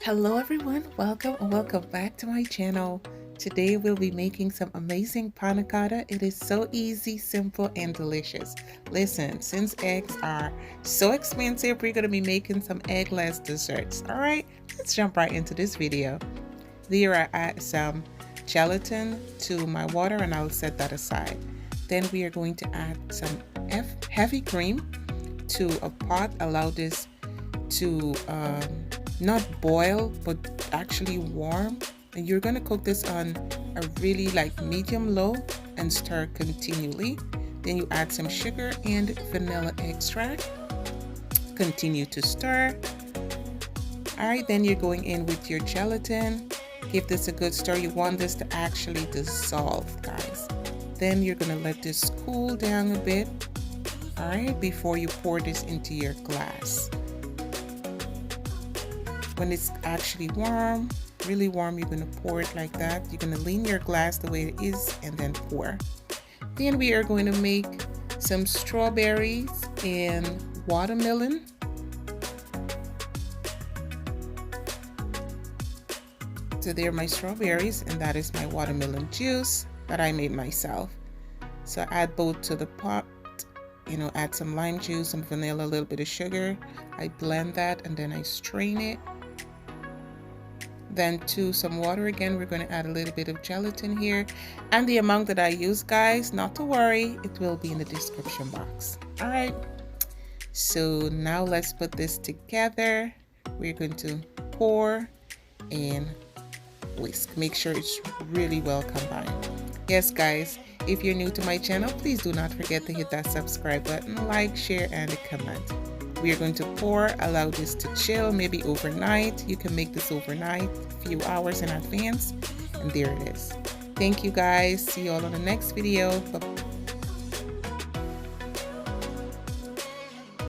Hello everyone, welcome and welcome back to my channel. Today we'll be making some amazing panna cotta. It is so easy, simple, and delicious. Listen, since eggs are so expensive, we're going to be making some eggless desserts. Alright, let's jump right into this video. There I add some gelatin to my water and I'll set that aside. Then we are going to add some heavy cream to a pot. Allow this to not boil but actually warm, and you're going to cook this on a really medium low and stir continually. Then you add some sugar and vanilla extract, continue to stir. All right, then you're going in with your gelatin. Give this a good stir. You want this to actually dissolve, guys. Then you're going to let this cool down a bit, all right, before you pour this into your glass. When it's actually warm, really warm, you're going to pour it like that. You're going to lean your glass the way it is and then pour. Then we are going to make some strawberries and watermelon. So there are my strawberries, and that is my watermelon juice that I made myself. So add both to the pot. Add some lime juice, some vanilla, a little bit of sugar. I blend that and then I strain it. Then to some water again, we're going to add a little bit of gelatin here, and the amount that I use, guys, not to worry, it will be in the description box. All right, so now let's put this together. We're going to pour and whisk. Make sure it's really well combined. Yes, guys, if you're new to my channel, please do not forget to hit that subscribe button, like, share, and a comment. We are going to pour, allow this to chill, maybe overnight. You can make this overnight, a few hours in advance, and there it is. Thank you, guys. See you all on the next video. Bye-bye.